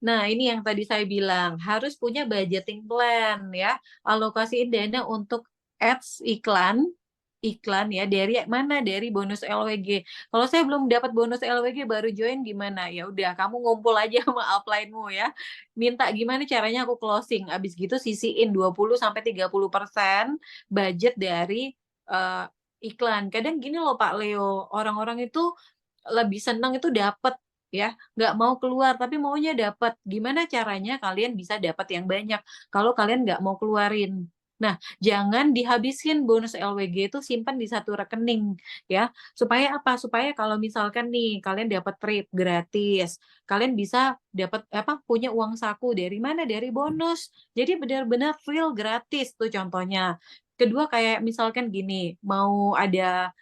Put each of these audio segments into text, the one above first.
Nah, ini yang tadi saya bilang, harus punya budgeting plan ya. Alokasiin dana untuk ads iklan ya dari mana? Dari bonus LWG. Kalau saya belum dapat bonus LWG baru join gimana? Ya udah kamu ngumpul aja sama upline-mu ya. Minta gimana caranya aku closing. Habis gitu sisiin 20 sampai 30% budget dari iklan. Kadang gini loh Pak Leo, orang-orang itu lebih senang itu dapat ya, nggak mau keluar tapi maunya dapat. Gimana caranya kalian bisa dapat yang banyak kalau kalian nggak mau keluarin? Nah, jangan dihabisin bonus LWG itu simpan di satu rekening ya. Supaya apa? Supaya kalau misalkan nih kalian dapat trip gratis, kalian bisa dapat apa? Punya uang saku dari mana? Dari bonus. Jadi benar-benar real gratis tuh contohnya. Kedua kayak misalkan gini, mau ada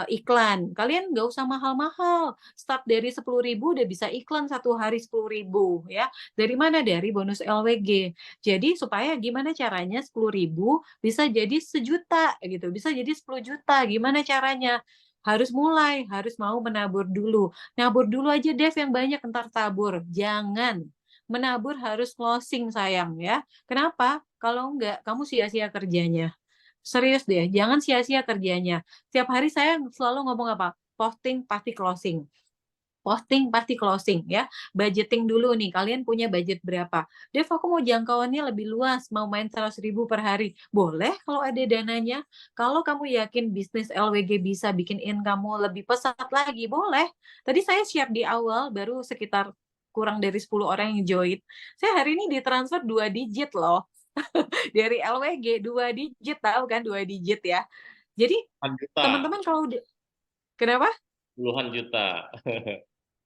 iklan, kalian nggak usah mahal-mahal, start dari 10.000 udah bisa iklan 1 hari 10.000 ya. Dari mana? Dari bonus LWG. Jadi supaya gimana caranya 10.000 bisa jadi 1 juta gitu, bisa jadi 10 juta, gimana caranya? Harus mulai, harus mau menabur dulu. Nabur dulu aja Dev yang banyak, entar tabur. Jangan. Menabur harus closing sayang ya. Kenapa? Kalau enggak, kamu sia-sia kerjanya. Serius deh, jangan sia-sia kerjanya. Setiap hari saya selalu ngomong apa? Posting pasti closing. Posting pasti closing ya. Budgeting dulu nih, kalian punya budget berapa? Dev, aku mau jangkauannya lebih luas, mau main 100.000 per hari. Boleh kalau ada dananya. Kalau kamu yakin bisnis LWG bisa bikin income-mu lebih pesat lagi, boleh. Tadi saya share di awal, baru sekitar kurang dari 10 orang yang join. Saya hari ini ditransfer 2 digit loh. Dari LWG 2 digit, tahu kan 2 digit ya. Jadi Puluhan juta, teman-teman kalau udah kenapa? puluhan juta.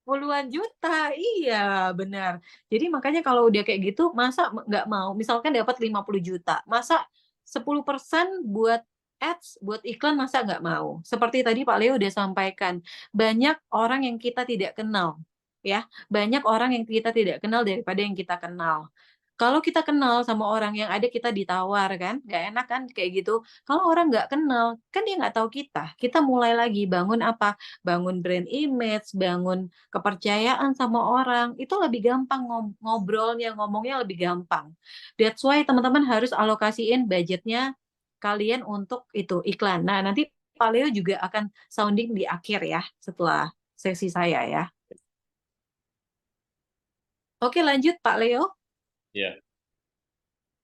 Puluhan juta, iya benar. Jadi makanya kalau udah kayak gitu, masa nggak mau? Misalkan dapat 50 juta, masa 10% buat ads, buat iklan, masa nggak mau? Seperti tadi Pak Leo udah sampaikan, banyak orang yang kita tidak kenal, ya. Banyak orang yang kita tidak kenal daripada yang kita kenal. Kalau kita kenal sama orang yang ada kita ditawar kan, nggak enak kan kayak gitu. Kalau orang nggak kenal, kan dia nggak tahu kita. Kita mulai lagi bangun apa? Bangun brand image, bangun kepercayaan sama orang, itu lebih gampang ngobrolnya, ngomongnya lebih gampang. That's why teman-teman harus alokasiin budgetnya kalian untuk itu, iklan. Nah, nanti Pak Leo juga akan sounding di akhir ya, setelah sesi saya ya. Oke, lanjut Pak Leo. Ya,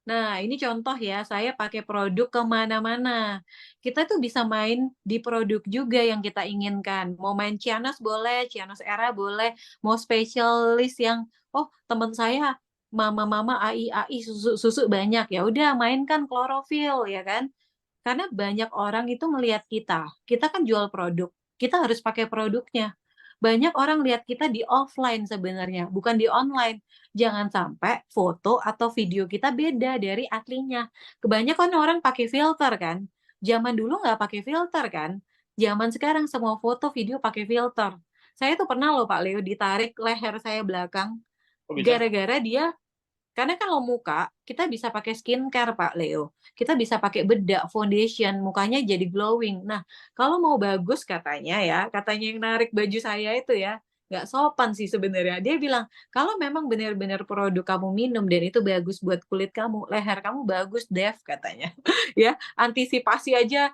Nah, ini contoh ya, saya pakai produk kemana-mana. Kita tuh bisa main di produk juga yang kita inginkan. Mau main Cianos boleh, Cianos Era boleh, mau spesialis yang, oh teman saya mama-mama AI susu banyak, ya udah mainkan klorofil ya kan. Karena banyak orang itu melihat kita kan jual produk, kita harus pakai produknya. Banyak orang lihat kita di offline sebenarnya, bukan di online. Jangan sampai foto atau video kita beda dari aslinya. Kebanyakan orang pakai filter kan. Zaman dulu nggak pakai filter kan. Zaman sekarang semua foto video pakai filter. Saya tuh pernah loh Pak Leo ditarik leher saya belakang. kok bisa? Gara-gara dia karena kalau muka, kita bisa pakai skincare, Pak Leo. Kita bisa pakai bedak, foundation, mukanya jadi glowing. Nah, kalau mau bagus katanya ya, katanya yang narik baju saya itu ya, nggak sopan sih sebenarnya. Dia bilang, kalau memang benar-benar produk kamu minum dan itu bagus buat kulit kamu, leher kamu bagus, Dev, katanya. Ya, antisipasi aja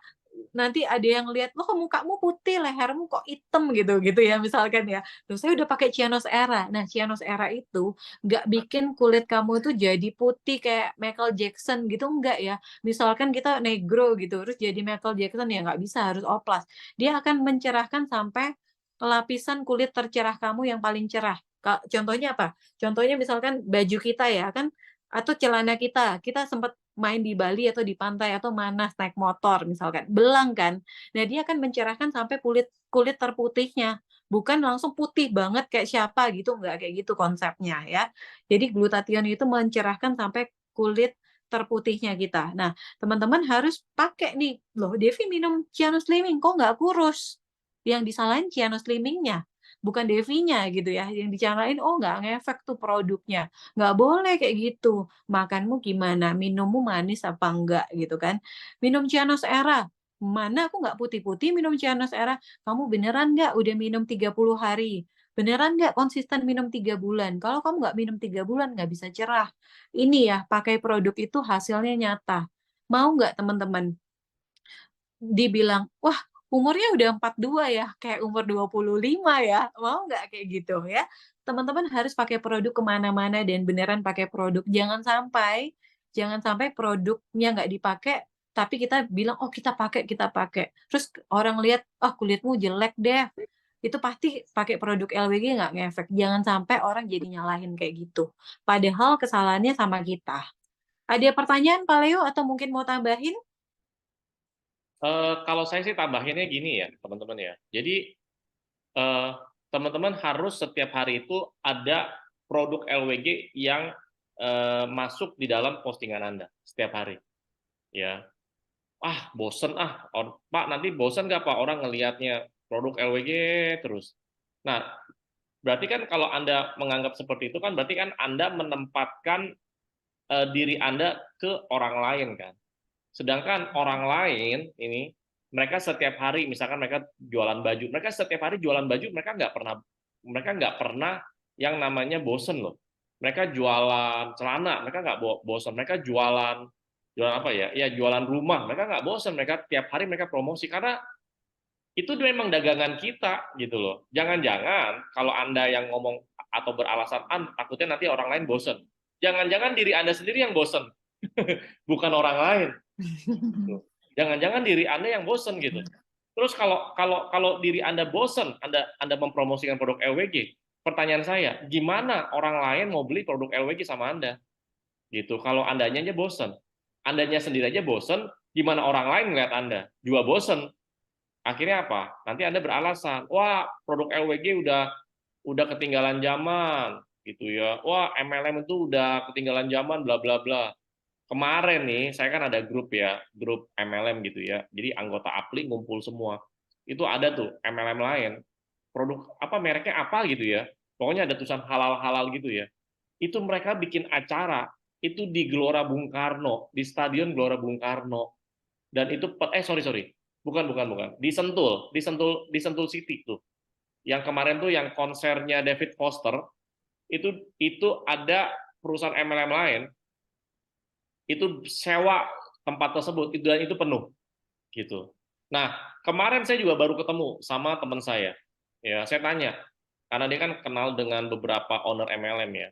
nanti ada yang lihat, "Loh kok mukamu putih, lehermu kok hitam?" gitu gitu ya misalkan ya. Terus saya udah pakai Cianos Era. Nah, Cianos Era itu nggak bikin kulit kamu itu jadi putih kayak Michael Jackson gitu, enggak ya. Misalkan kita negro gitu, terus jadi Michael Jackson ya nggak bisa, harus oplas. Dia akan mencerahkan sampai lapisan kulit tercerah kamu yang paling cerah. Contohnya apa? Contohnya misalkan baju kita ya kan, atau celana kita sempat main di Bali atau di pantai atau mana naik motor misalkan, belang kan. Nah, dia akan mencerahkan sampai kulit kulit terputihnya, bukan langsung putih banget kayak siapa gitu, enggak kayak gitu konsepnya ya. Jadi glutathione itu mencerahkan sampai kulit terputihnya kita. Nah, teman-teman harus pakai nih, "Loh Devi minum Ciano Slimming kok nggak kurus?" Yang disalahin Ciano Slimming-nya, bukan Devinya gitu ya, yang dicarain, "Oh nggak ngefek tuh produknya." Nggak boleh kayak gitu. Makanmu gimana? Minummu manis apa enggak gitu kan. Minum Cianos Era, "Mana aku nggak putih-putih minum Cianos Era." "Kamu beneran nggak udah minum 30 hari?" Beneran nggak konsisten minum 3 bulan? Kalau kamu nggak minum 3 bulan, nggak bisa cerah. Ini ya, pakai produk itu hasilnya nyata. Mau nggak teman-teman dibilang, wah umurnya udah 42 ya, kayak umur 25 ya, mau nggak kayak gitu ya? Teman-teman harus pakai produk kemana-mana dan beneran pakai produk. Jangan sampai produknya nggak dipakai, tapi kita bilang, oh kita pakai, kita pakai. Terus orang lihat, oh kulitmu jelek deh. Itu pasti pakai produk LWG nggak ngefek. Jangan sampai orang jadi nyalahin kayak gitu. Padahal kesalahannya sama kita. Ada pertanyaan Pak Leo atau mungkin mau tambahin? Kalau saya sih tambahinnya gini ya, teman-teman ya. Jadi eh, teman-teman harus setiap hari itu ada produk LWG yang masuk di dalam postingan Anda setiap hari. Ya, bosen Pak, nanti bosen nggak Pak orang ngelihatnya produk LWG terus. Nah, berarti kan kalau Anda menganggap seperti itu kan berarti kan Anda menempatkan diri Anda ke orang lain kan. Sedangkan orang lain ini mereka setiap hari misalkan mereka jualan baju, mereka setiap hari jualan baju mereka nggak pernah yang namanya bosen loh. Mereka jualan celana, mereka nggak bosen. Mereka jualan jualan apa ya? Ya jualan rumah, mereka nggak bosen. Mereka tiap hari mereka promosi karena itu memang dagangan kita gitu loh. Jangan-jangan kalau Anda yang ngomong atau beralasan takutnya nanti orang lain bosen. Jangan-jangan diri Anda sendiri yang bosen, bukan orang lain. Jangan-jangan diri Anda yang bosen gitu. Terus kalau kalau kalau diri Anda bosen, Anda mempromosikan produk LWG, pertanyaan saya, gimana orang lain mau beli produk LWG sama Anda? Gitu. Kalau Andanya aja bosen, Andanya sendiri aja bosen, gimana orang lain melihat Anda? Juga bosen. Akhirnya apa? Nanti Anda beralasan, wah produk LWG udah ketinggalan zaman, gitu ya. Wah MLM itu udah ketinggalan zaman, bla bla bla. Kemarin nih, saya kan ada grup ya, grup MLM gitu ya. Jadi anggota APLI ngumpul semua. Itu ada tuh MLM lain. Produk apa mereknya apa gitu ya. Pokoknya ada tulisan halal-halal gitu ya. Itu mereka bikin acara itu di Gelora Bung Karno, di Stadion Gelora Bung Karno. Dan itu sorry sorry. Bukan bukan bukan. Di Sentul City tuh. Yang kemarin tuh yang konsernya David Foster itu ada perusahaan MLM lain itu sewa tempat tersebut dan itu penuh gitu. Nah, kemarin saya juga baru ketemu sama teman saya. Ya, saya tanya karena dia kan kenal dengan beberapa owner MLM ya.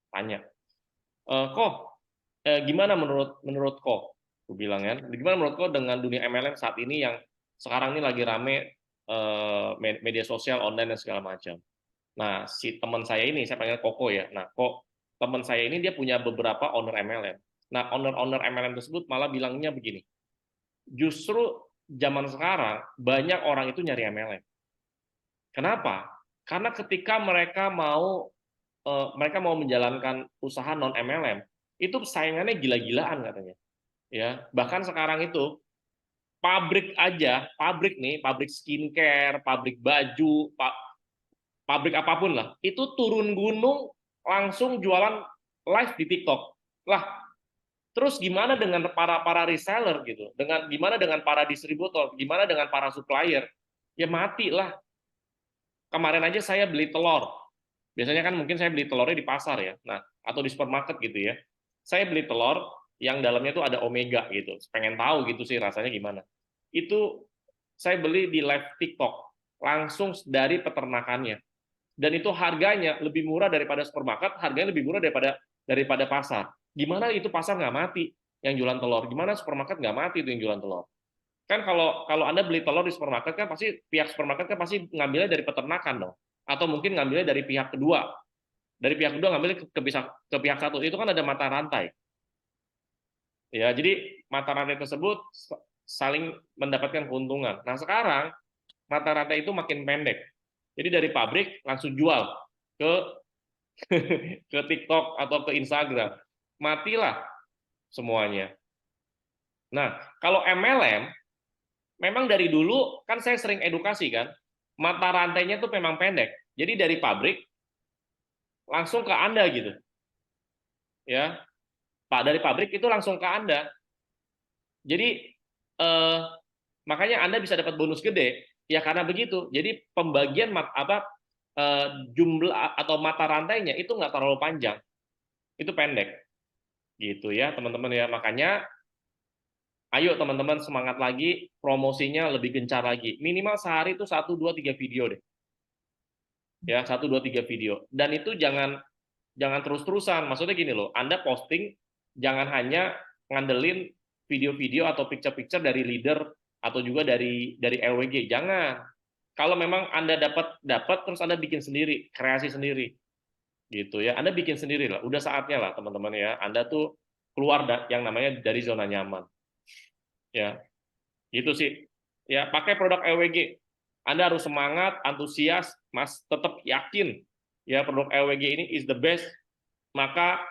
Tanya, kok gimana menurut menurut kok? Aku bilang kan, gimana menurut kok dengan dunia MLM saat ini yang sekarang ini lagi rame media sosial online dan segala macam. Nah, si teman saya ini, saya panggil Koko ya. Nah, kok teman saya ini dia punya beberapa owner MLM. Nah, owner-owner MLM tersebut malah bilangnya begini, justru zaman sekarang banyak orang itu nyari MLM. Kenapa? Karena ketika mereka mau menjalankan usaha non MLM, itu saingannya gila-gilaan katanya. Ya, bahkan sekarang itu pabrik nih, pabrik skincare, pabrik baju, pabrik apapun lah, itu turun gunung langsung jualan live di TikTok. Lah, terus gimana dengan para para reseller gitu? Gimana dengan para distributor? Gimana dengan para supplier? Ya mati lah. Kemarin aja saya beli telur. Biasanya kan mungkin saya beli telurnya di pasar ya. Nah, atau di supermarket gitu ya. Saya beli telur yang dalamnya tuh ada omega gitu. Pengen tahu gitu sih rasanya gimana. Itu saya beli di live TikTok langsung dari peternakannya. Dan itu harganya lebih murah daripada supermarket, harganya lebih murah daripada pasar. Gimana itu pasar nggak mati yang jualan telur? Gimana supermarket nggak mati itu yang jualan telur? Kan kalau kalau Anda beli telur di supermarket kan pasti pihak supermarket kan pasti ngambilnya dari peternakan dong. Atau mungkin ngambilnya dari pihak kedua. Dari pihak kedua ngambilnya ke pihak satu. Itu kan ada mata rantai. Ya, jadi mata rantai tersebut saling mendapatkan keuntungan. Nah, sekarang mata rantai itu makin pendek. Jadi dari pabrik langsung jual ke ke TikTok atau ke Instagram. Matilah semuanya. Nah, kalau MLM memang dari dulu kan saya sering edukasi kan, mata rantainya tuh memang pendek. Jadi dari pabrik langsung ke Anda gitu. Ya. Pak dari pabrik itu langsung ke Anda. Jadi makanya Anda bisa dapat bonus gede ya karena begitu. Jadi pembagian jumlah atau mata rantainya itu nggak terlalu panjang, itu pendek, gitu ya teman-teman ya. Makanya ayo teman-teman semangat lagi, promosinya lebih gencar lagi. Minimal sehari itu 1, 2, 3 video deh, ya 1, 2, 3 video. Dan itu jangan jangan terus-terusan. Maksudnya gini loh, Anda posting jangan hanya ngandelin video-video atau picture-picture dari leader atau juga dari LWG. Jangan. Kalau memang Anda dapat dapat terus Anda bikin sendiri, kreasi sendiri, gitu ya. Anda bikin sendiri lah. Udah saatnya lah teman-teman ya. Anda tuh keluar yang namanya dari zona nyaman. Ya, gitu sih. Ya, pakai produk LWG. Anda harus semangat, antusias, Mas, tetap yakin ya produk LWG ini is the best, maka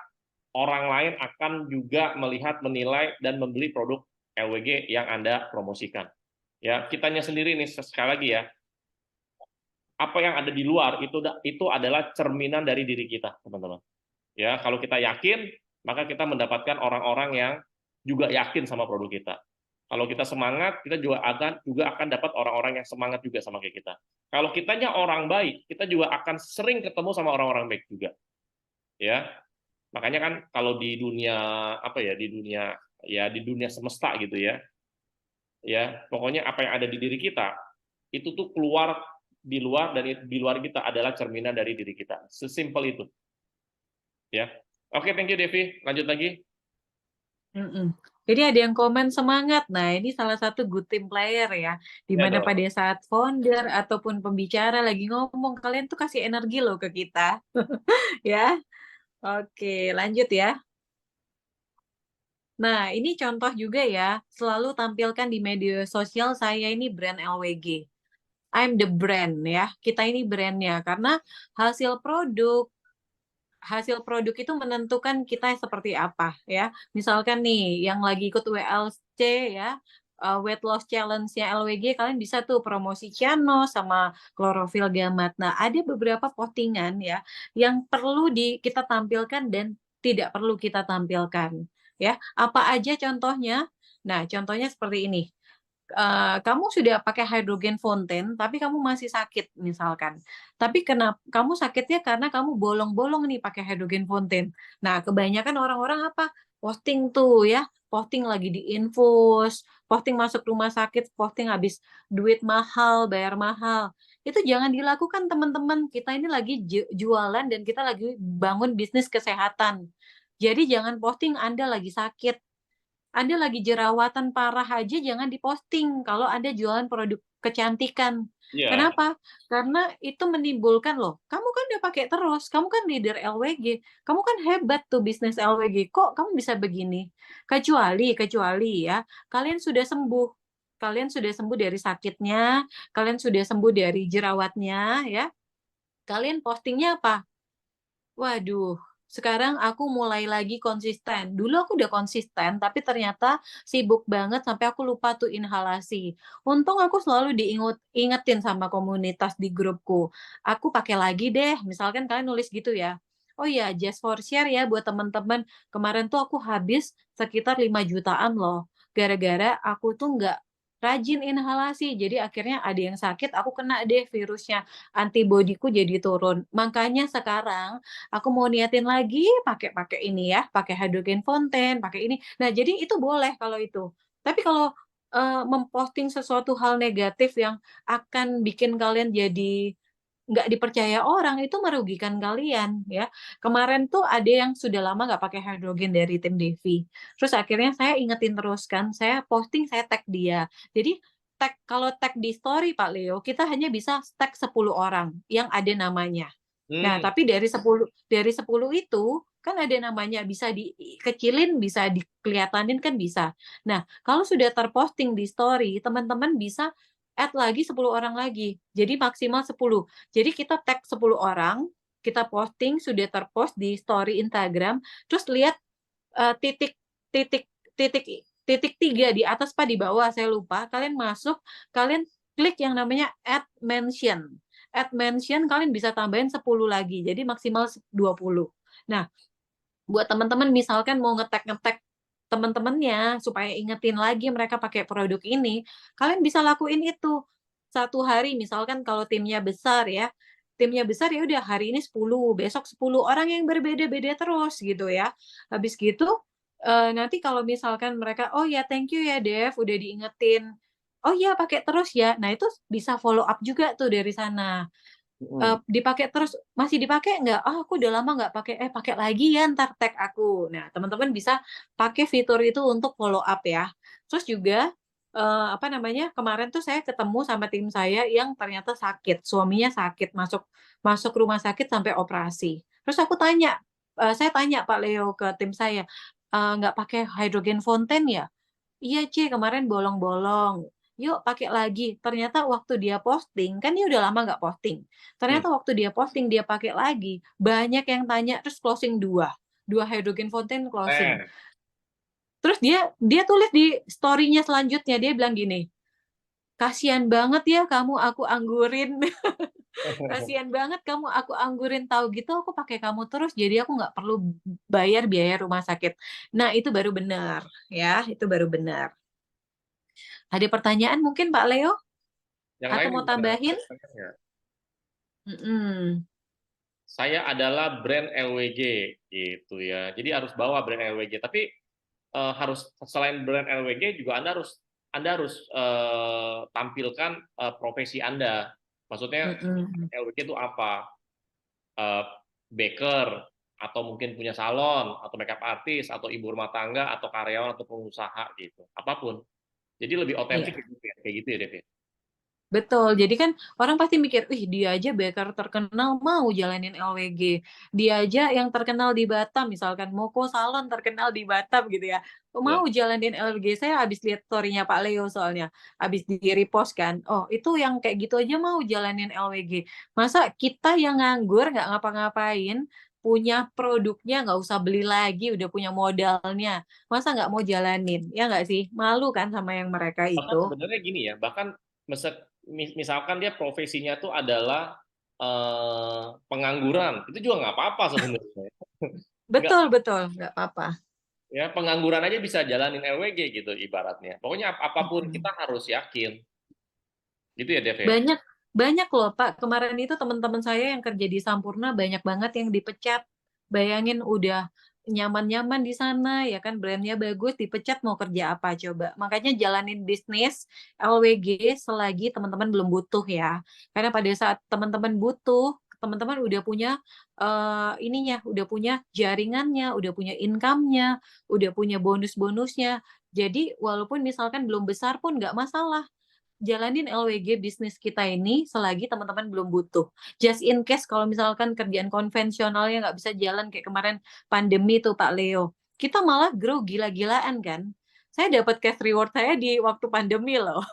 orang lain akan juga melihat, menilai dan membeli produk LWG yang Anda promosikan. Ya, kitanya sendiri nih sekali lagi ya. Apa yang ada di luar itu adalah cerminan dari diri kita, teman-teman. Ya, kalau kita yakin, maka kita mendapatkan orang-orang yang juga yakin sama produk kita. Kalau kita semangat, kita juga akan dapat orang-orang yang semangat juga sama kayak kita. Kalau kitanya orang baik, kita juga akan sering ketemu sama orang-orang baik juga. Ya, makanya kan kalau di dunia apa ya, di dunia semesta gitu ya. Ya, pokoknya apa yang ada di diri kita itu tuh keluar di luar, dan di luar kita adalah cerminan dari diri kita. Sesimpel itu. Ya. Oke, thank you Devi. Lanjut lagi. Mm-mm. Jadi ada yang komen semangat. Nah, ini salah satu good team player ya. Di Ya mana pada dong. saat founder ataupun pembicara lagi ngomong, kalian tuh kasih energi loh ke kita. Ya. Oke, lanjut ya. Nah, ini contoh juga ya. Selalu tampilkan di media sosial saya ini brand LWG. I'm the brand ya. Kita ini brandnya karena hasil produk hasil produk itu menentukan kita seperti apa ya. Misalkan nih yang lagi ikut WLC ya, weight loss challenge-nya LWG, kalian bisa tuh promosi Ciano sama klorofil gamat. Nah, ada beberapa postingan ya yang perlu kita tampilkan dan tidak perlu kita tampilkan ya. Apa aja contohnya? Nah, contohnya seperti ini. Kamu sudah pakai hydrogen fountain, tapi kamu masih sakit misalkan. Tapi kenapa kamu sakitnya karena kamu bolong-bolong nih pakai hydrogen fountain. Nah, kebanyakan orang-orang apa? Posting tuh ya, posting lagi di infus, posting masuk rumah sakit, posting habis duit mahal, bayar mahal. Itu jangan dilakukan teman-teman. Kita ini lagi jualan dan kita lagi bangun bisnis kesehatan. Jadi jangan posting Anda lagi sakit. Anda lagi jerawatan parah aja jangan diposting kalau Anda jualan produk kecantikan. Iya. Kenapa? Karena itu menimbulkan loh. Kamu kan udah pakai terus, kamu kan leader LWG, kamu kan hebat tuh bisnis LWG. Kok kamu bisa begini? Kecuali ya, kalian sudah sembuh. Kalian sudah sembuh dari sakitnya, kalian sudah sembuh dari jerawatnya ya. Kalian postingnya apa? Waduh, sekarang aku mulai lagi konsisten. Dulu aku udah konsisten, tapi ternyata sibuk banget sampai aku lupa tuh inhalasi. Untung aku selalu diingetin sama komunitas di grupku. Aku pakai lagi deh, misalkan kalian nulis gitu ya. Oh iya, just for share ya buat teman-teman. Kemarin tuh aku habis sekitar 5 jutaan loh. Gara-gara aku tuh nggak rajin inhalasi. Jadi akhirnya ada yang sakit, aku kena deh virusnya. Antibodiku jadi turun. Makanya sekarang aku mau niatin lagi pakai ini ya, pakai hydrogen fountain, pakai ini. Nah, jadi itu boleh kalau itu. Tapi kalau memposting sesuatu hal negatif yang akan bikin kalian jadi nggak dipercaya orang, itu merugikan kalian ya. Kemarin tuh ada yang sudah lama nggak pakai hydrogen dari tim Devi. Terus akhirnya saya ingetin terus kan, saya posting, saya tag dia. Jadi kalau tag di story Pak Leo, kita hanya bisa tag 10 orang yang ada namanya. Nah, Hmm. tapi dari 10 itu kan ada namanya, bisa dikecilin, bisa dikelihatanin kan bisa. Nah, kalau sudah terposting di story, teman-teman bisa add lagi 10 orang lagi. Jadi maksimal 10. Jadi kita tag 10 orang, kita posting sudah terpost di story Instagram, terus lihat titik titik titik titik 3 di atas Pak, di bawah saya lupa. Kalian masuk, kalian klik yang namanya add mention. Add mention kalian bisa tambahin 10 lagi. Jadi maksimal 20. Nah, buat teman-teman misalkan mau ngetek teman-temannya supaya ingetin lagi mereka pakai produk ini, kalian bisa lakuin itu. Satu hari misalkan kalau timnya besar ya, timnya besar ya udah hari ini 10, besok 10 orang yang berbeda-beda terus gitu ya. Habis gitu, nanti kalau misalkan mereka, "Oh ya thank you ya Dev udah diingetin." "Oh iya pakai terus ya." Nah itu bisa follow up juga tuh dari sana. Mm-mm. Dipakai terus, "Masih dipakai nggak?" "Ah, aku udah lama nggak pakai." "Eh, pakai lagi ya, ntar tag aku." Nah, teman-teman bisa pakai fitur itu untuk follow up ya. Terus juga, apa namanya, kemarin tuh saya ketemu sama tim saya yang ternyata sakit, suaminya sakit, masuk masuk rumah sakit sampai operasi. Terus saya tanya Pak Leo ke tim saya, "Nggak pakai hydrogen fountain ya?" "Iya, C, kemarin bolong-bolong." "Yuk pakai lagi." Ternyata waktu dia posting, kan dia udah lama nggak posting. Hmm. Ternyata waktu dia posting, dia pakai lagi, banyak yang tanya, terus closing 2, 2 hydrogen fountain closing. Eh. Terus dia dia tulis di story-nya selanjutnya, dia bilang gini, "Kasihan banget ya kamu aku anggurin. Kasihan banget kamu aku anggurin, tahu gitu aku pakai kamu terus, jadi aku nggak perlu bayar biaya rumah sakit." Nah, itu baru benar, ya, itu baru benar. Ada pertanyaan mungkin Pak Leo? Yang Atau lain mau gimana? tambahin? Ya. Mhm. Saya adalah brand LWG gitu ya. Jadi harus bawa brand LWG. Tapi harus selain brand LWG juga Anda harus tampilkan profesi Anda. Maksudnya Mhm. LWG itu apa? Eh, Baker atau mungkin punya salon atau makeup artist atau ibu rumah tangga atau karyawan atau pengusaha gitu. Apapun. Jadi lebih otentik Iya, kayak gitu ya, Dev. betul. Jadi kan orang pasti mikir, "Wih, dia aja baker terkenal mau jalanin LWG. Dia aja yang terkenal di Batam," misalkan Moko Salon terkenal di Batam gitu ya, Ya. mau jalanin LWG. Saya habis lihat story-nya Pak Leo soalnya, habis di-repost kan. Oh, itu yang kayak gitu aja mau jalanin LWG. Masa kita yang nganggur, nggak ngapa-ngapain, punya produknya nggak usah beli lagi, udah punya modalnya, masa nggak mau jalanin, ya nggak sih? Malu kan sama yang mereka Bahkan itu. sebenarnya gini ya, bahkan misalkan dia profesinya tuh adalah pengangguran, itu juga nggak apa-apa sebenarnya. Nggak, Betul betul, nggak apa-apa. ya pengangguran aja bisa jalanin LWG gitu ibaratnya. Pokoknya apapun Mhm. kita harus yakin, gitu ya Dev ya. Banyak banyak loh Pak, kemarin itu teman-teman saya yang kerja di Sampurna banyak banget yang dipecat. Bayangin udah nyaman-nyaman di sana, ya kan brand-nya bagus, dipecat mau kerja apa coba? Makanya jalanin bisnis LWG selagi teman-teman belum butuh ya. Karena pada saat teman-teman butuh, teman-teman udah punya, ininya, udah punya jaringannya, udah punya income-nya, udah punya bonus-bonusnya. Jadi walaupun misalkan belum besar pun nggak masalah. Jalanin LWG bisnis kita ini selagi teman-teman belum butuh. Just in case kalau misalkan kerjaan konvensionalnya nggak bisa jalan kayak kemarin pandemi tuh Pak Leo, kita malah grow gila-gilaan kan. Saya dapat cash reward saya di waktu pandemi loh.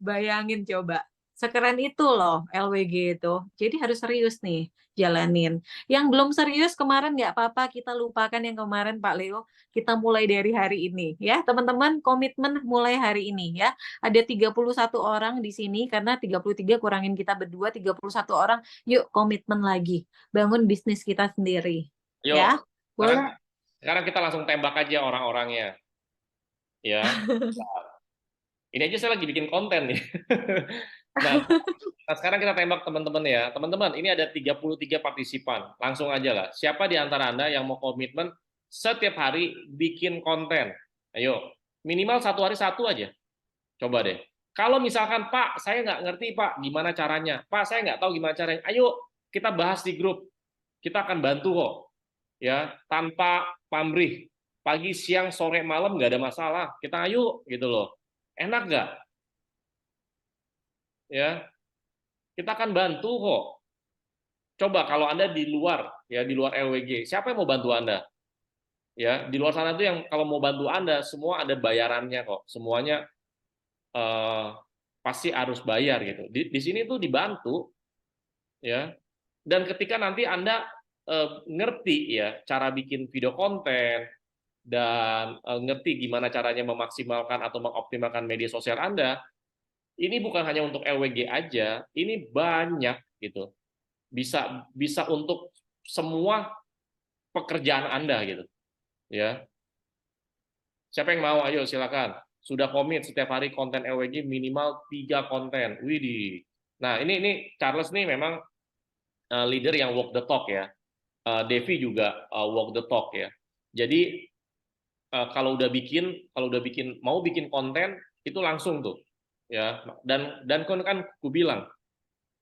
Bayangin coba, sekeren itu loh LWG itu. Jadi harus serius nih jalanin. Yang belum serius kemarin nggak apa-apa, kita lupakan yang kemarin Pak Leo, kita mulai dari hari ini ya. Teman-teman komitmen mulai hari ini ya. Ada 31 orang di sini karena 33 kurangin kita berdua, 31 orang. Yuk komitmen lagi, bangun bisnis kita sendiri. Yuk, Ya, sekarang boleh. sekarang kita langsung tembak aja orang-orangnya, ya. Ini aja saya lagi bikin konten nih. Nah, sekarang kita tembak teman-teman ya. Teman-teman, ini ada 33 partisipan. Langsung aja lah. Siapa di antara Anda yang mau komitmen setiap hari bikin konten? Ayo, minimal satu hari satu aja. Coba deh. Kalau misalkan, Pak, saya nggak ngerti, Pak, gimana caranya? Pak, saya nggak tahu gimana caranya. Ayo, kita bahas di grup. Kita akan bantu kok. Ya, tanpa pamrih. Pagi, siang, sore, malam nggak ada masalah. Kita ayo, gitu loh. Enak nggak? Ya, kita akan bantu kok. Coba kalau Anda di luar, ya di luar LWG, siapa yang mau bantu Anda? Ya, di luar sana tuh yang kalau mau bantu Anda, semua ada bayarannya kok. Semuanya eh, pasti harus bayar gitu. Di sini tuh dibantu, ya. Dan ketika nanti Anda ngerti ya cara bikin video konten dan ngerti gimana caranya memaksimalkan atau mengoptimalkan media sosial Anda, ini bukan hanya untuk LWG aja, ini banyak gitu. Bisa bisa untuk semua pekerjaan Anda gitu, ya. Siapa yang mau? Ayo silakan. Sudah komit setiap hari konten LWG minimal 3 konten. Widih. Nah, ini Charles nih memang leader yang walk the talk ya. Devi juga walk the talk ya. Jadi kalau udah bikin mau bikin konten itu langsung tuh ya. Dan kan ku bilang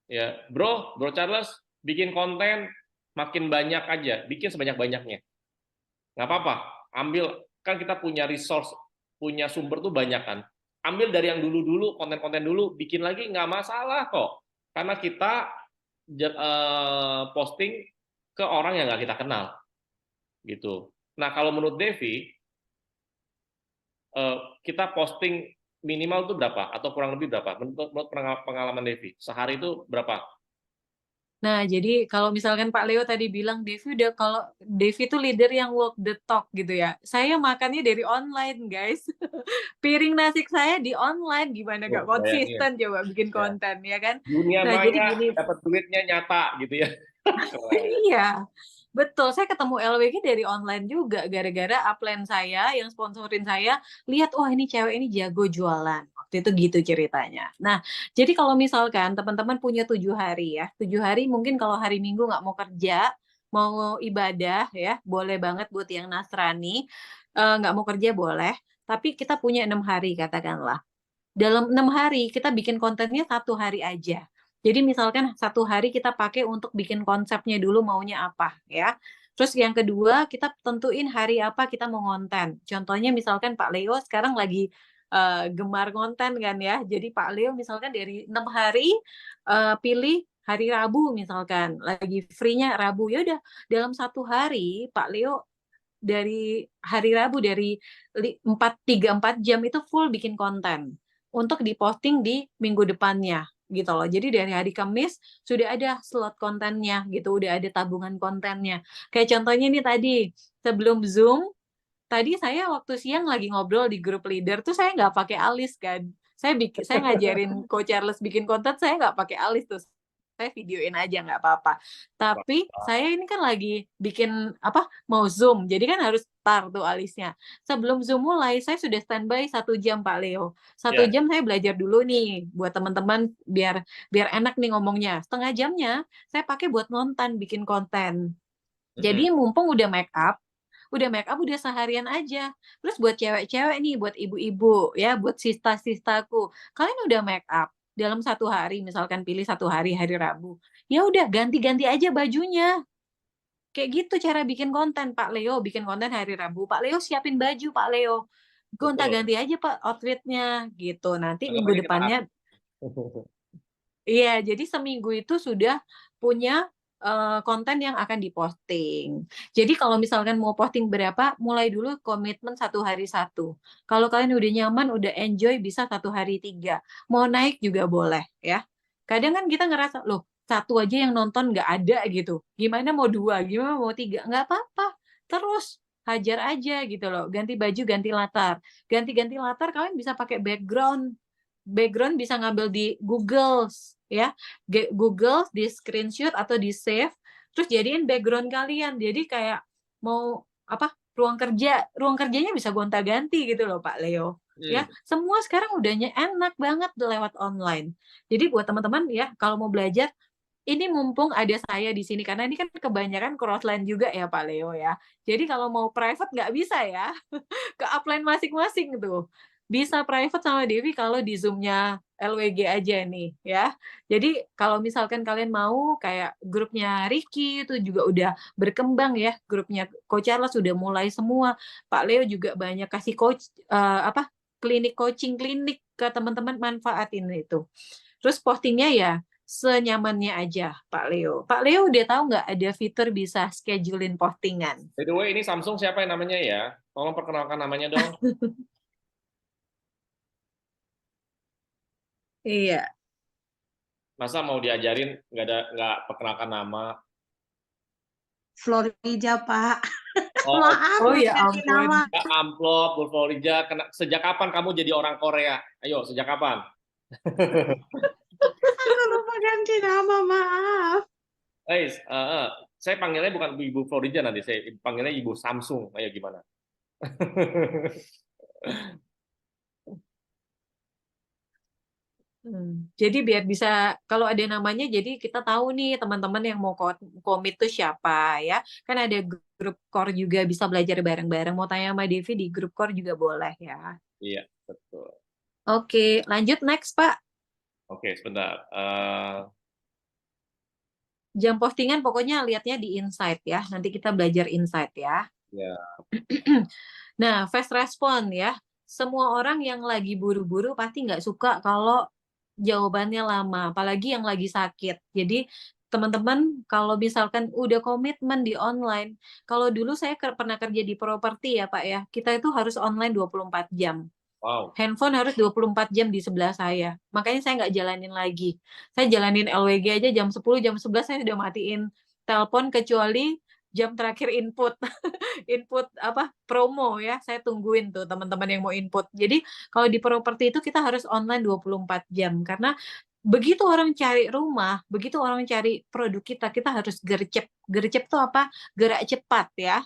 ya, bro Charles, bikin konten makin banyak aja, bikin sebanyak-banyaknya. Nggak apa-apa, ambil, kan kita punya resource, punya sumber tuh banyak kan. Ambil dari yang dulu-dulu, konten-konten dulu, bikin lagi nggak masalah kok. Karena kita posting ke orang yang nggak kita kenal, gitu. Nah kalau menurut Devi, kita posting minimal tuh berapa atau kurang lebih berapa? Menurut pengalaman Devi, sehari itu berapa? Nah, jadi kalau misalkan Pak Leo tadi bilang kalau Devi tuh leader yang walk the talk gitu ya. Saya makannya dari online, guys. Piring nasi saya di online, gimana Oh, gak bayangin konsisten coba bikin ya. konten ya kan? Dunia Nah, jadi maya gini, dapat duitnya nyata gitu ya. Keren. iya, betul. Saya ketemu LWG dari online juga gara-gara upline saya yang sponsorin saya lihat, wah ini cewek ini jago jualan. Waktu itu gitu ceritanya. Nah, jadi kalau misalkan teman-teman punya 7 hari ya, 7 hari mungkin kalau hari Minggu nggak mau kerja, mau ibadah ya, boleh banget buat yang Nasrani, nggak mau kerja boleh. Tapi kita punya 6 hari katakanlah. Dalam 6 hari kita bikin kontennya 1 hari aja. Jadi misalkan 1 hari kita pakai untuk bikin konsepnya dulu maunya apa ya. Terus yang kedua kita tentuin hari apa kita mau ngonten. Contohnya misalkan Pak Leo sekarang lagi gemar konten kan ya. Jadi Pak Leo misalkan dari 6 hari pilih hari Rabu misalkan lagi free-nya Rabu ya udah dalam 1 hari Pak Leo dari hari Rabu dari 3-4 jam itu full bikin konten untuk diposting di minggu depannya gitu loh. Jadi dari hari Kamis sudah ada slot kontennya gitu, udah ada tabungan kontennya. Kayak contohnya nih tadi sebelum Zoom, tadi saya waktu siang lagi ngobrol di grup leader tuh saya nggak pakai alis kan. Saya ngajarin Coach Charles bikin konten, saya nggak pakai alis tuh. Saya videoin aja nggak apa-apa. Tapi saya ini kan lagi bikin apa mau Zoom, jadi kan harus tar tuh alisnya. Sebelum Zoom mulai, saya sudah standby 1 jam Pak Leo. satu Ya. jam saya belajar dulu nih buat teman-teman biar biar enak nih ngomongnya. Setengah jamnya saya pakai buat nonton bikin konten. Mm-mm. Jadi mumpung udah seharian aja. Terus buat cewek-cewek nih, buat ibu-ibu ya, buat sista-sistaku, kalian udah make up dalam 1 hari, misalkan pilih 1 hari hari Rabu, ya udah ganti-ganti aja bajunya. Kayak gitu cara bikin konten Pak Leo, bikin konten hari Rabu. Pak Leo siapin baju Pak Leo. Betul. Gonta-ganti aja Pak outfitnya gitu. Nanti Anggap minggu aja kita depannya. Iya, jadi seminggu itu sudah punya konten yang akan diposting. Jadi kalau misalkan mau posting berapa, mulai dulu komitmen 1 hari 1. Kalau kalian udah nyaman, udah enjoy, bisa 1 hari 3. Mau naik juga boleh ya. Kadang kan kita ngerasa, loh satu aja yang nonton nggak ada gitu. Gimana mau 2, gimana mau 3? Nggak apa-apa. Terus hajar aja gitu loh. Ganti baju, ganti latar. Ganti-ganti latar kalian bisa pakai background. Background bisa ngambil di Google ya, Google di screenshot atau di save, terus jadiin background kalian. Jadi kayak mau apa ruang kerjanya bisa gonta-ganti gitu loh Pak Leo. Ya, Hmm. semua sekarang udahnya enak banget lewat online. Jadi buat teman-teman ya, kalau mau belajar, ini mumpung ada saya di sini karena ini kan kebanyakan crossline juga ya Pak Leo ya. Jadi kalau mau private nggak bisa ya, ke upline masing-masing tuh. Bisa private sama Devi kalau di Zoom-nya LWG aja nih ya. Jadi kalau misalkan kalian mau kayak grupnya Ricky itu juga udah berkembang ya, grupnya Coach Charles sudah mulai semua. Pak Leo juga banyak kasih coach apa klinik coaching klinik ke teman-teman, manfaatin itu. Terus postingnya ya senyamannya aja Pak Leo. Pak Leo udah tahu nggak ada fitur bisa schedulein postingan? By the way, ini Samsung siapa yang namanya ya? Tolong perkenalkan namanya dong. Iya. Masa mau diajarin nggak perkenalkan nama? Florija, Pak. Oh, Maaf, Oh nggak ya ganti ampun. nama. amplop, Bu Florija. Sejak kapan kamu jadi orang Korea? Ayo, sejak kapan? Aku lupa ganti nama, maaf. Guys, saya panggilnya bukan Ibu Florija nanti, saya panggilnya Ibu Samsung. Ayo gimana? Jadi biar bisa kalau ada namanya jadi kita tahu nih teman-teman yang mau komit tuh siapa ya. Kan ada grup core juga bisa belajar bareng-bareng. Mau tanya sama Devi di grup core juga boleh ya. Iya, betul. Oke, lanjut next Pak. Oke, sebentar. Jam postingan pokoknya lihatnya di insight ya. Nanti kita belajar insight ya. Ya, Nah, fast respon ya. Semua orang yang lagi buru-buru pasti nggak suka kalau jawabannya lama, apalagi yang lagi sakit. Jadi teman-teman kalau misalkan udah komitmen di online, kalau dulu saya pernah kerja di properti ya Pak ya, kita itu harus online 24 jam. wow. Handphone harus 24 jam di sebelah saya. Makanya saya nggak jalanin lagi. Saya jalanin LWG aja jam 10, jam 11 saya udah matiin telepon kecuali jam terakhir input. Input apa promo ya, saya tungguin tuh teman-teman yang mau input. Jadi kalau di properti itu kita harus online 24 jam karena begitu orang cari rumah, begitu orang cari produk kita harus gercep. Gercep tuh apa? Gerak cepat ya.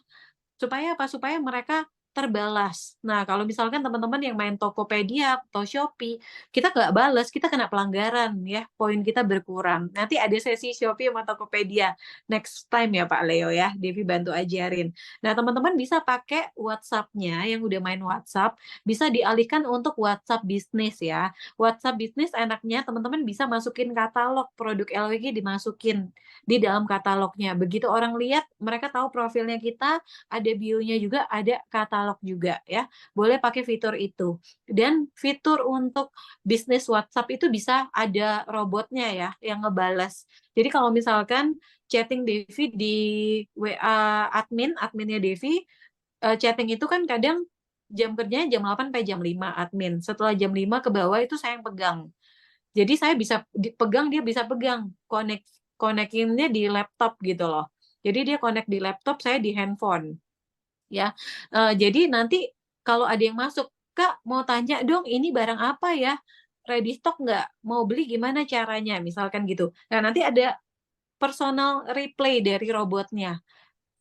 Supaya apa? Supaya mereka terbalas. Nah, kalau misalkan teman-teman yang main Tokopedia atau Shopee, kita nggak balas, kita kena pelanggaran ya, poin kita berkurang. Nanti ada sesi Shopee sama Tokopedia next time ya Pak Leo ya, Devi bantu ajarin. Nah, teman-teman bisa pakai WhatsApp-nya yang udah main WhatsApp, bisa dialihkan untuk WhatsApp bisnis ya. WhatsApp bisnis enaknya teman-teman bisa masukin katalog produk LWG, dimasukin di dalam katalognya. Begitu orang lihat, mereka tahu profilnya kita, ada bio-nya juga, ada katalog juga ya. Boleh pakai fitur itu. Dan fitur untuk bisnis WhatsApp itu bisa ada robotnya ya yang ngebales. Jadi kalau misalkan chatting Devi di WA adminnya Devi, chatting itu kan kadang jam kerjanya jam 8 sampai jam 5 admin. Setelah jam 5 ke bawah itu saya yang pegang. Jadi saya bisa pegang, dia bisa pegang. Konekinnya di laptop gitu loh. Jadi dia connect di laptop, saya di handphone ya. Jadi nanti kalau ada yang masuk, "Kak, mau tanya dong, ini barang apa ya? Ready stock nggak? Mau beli gimana caranya?" Misalkan gitu. Nah, nanti ada personal reply dari robotnya.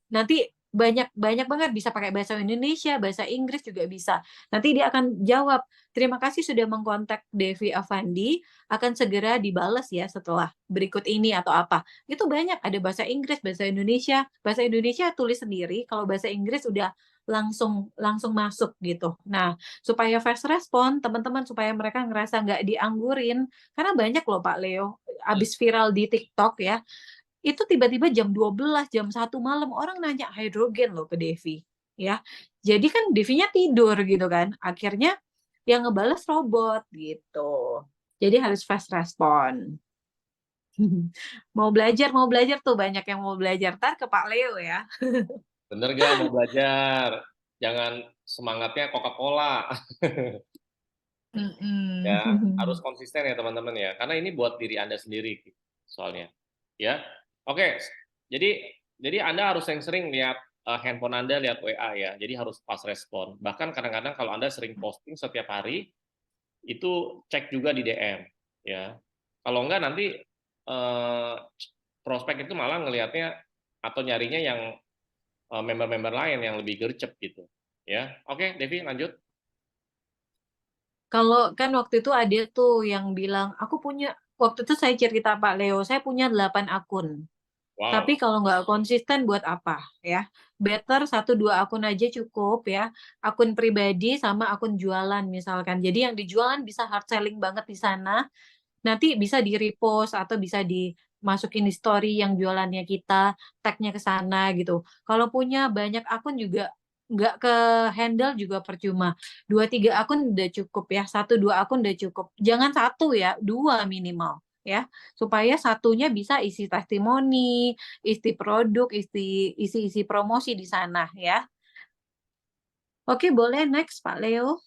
Nanti banyak banyak banget bisa pakai bahasa Indonesia, bahasa Inggris juga bisa. Nanti dia akan jawab, "Terima kasih sudah mengkontak Devi Avandi, akan segera dibales ya setelah berikut ini," atau apa. Itu banyak, ada bahasa Inggris, bahasa Indonesia. Bahasa Indonesia tulis sendiri, kalau bahasa Inggris udah langsung langsung masuk gitu. Nah, supaya fast respon, teman-teman supaya mereka ngerasa nggak dianggurin, karena banyak loh Pak Leo, abis viral di TikTok ya, itu tiba-tiba jam 12, jam 1 malam orang nanya hidrogen loh ke Devi, ya. Jadi kan Devinya tidur gitu kan, akhirnya yang ngebales robot gitu. Jadi harus fast respon. Mau belajar tuh banyak yang mau belajar. Entar ke Pak Leo ya. Bener gak mau belajar? Jangan semangatnya Coca-Cola. Ya, harus Mhm. konsisten ya teman-teman ya. Karena ini buat diri Anda sendiri soalnya. Ya. Oke. Jadi Anda harus sering-sering lihat handphone Anda, lihat WA ya. Jadi harus pas respon. Bahkan kadang-kadang kalau Anda sering posting setiap hari, itu cek juga di DM ya. Kalau enggak nanti prospek itu malah ngelihatnya atau nyarinya yang member-member lain yang lebih gercep gitu. Ya. Oke, Devi lanjut. Kalau kan waktu itu ada tuh yang bilang, waktu itu saya cerita Pak Leo, saya punya 8 akun. Tapi Wow. kalau nggak konsisten buat apa ya? Better 1-2 akun aja cukup ya. Akun pribadi sama akun jualan misalkan. Jadi yang dijualan bisa hard selling banget di sana. Nanti bisa di-repost atau bisa dimasukin di story yang jualannya kita, tag-nya ke sana gitu. Kalau punya banyak akun juga nggak ke handle juga percuma. 2-3 akun udah cukup ya. 1-2 akun udah cukup. Jangan 1 ya, 2 minimal ya. Supaya satunya bisa isi testimoni, isi produk, isi promosi di sana ya. Oke, boleh next Pak Leo.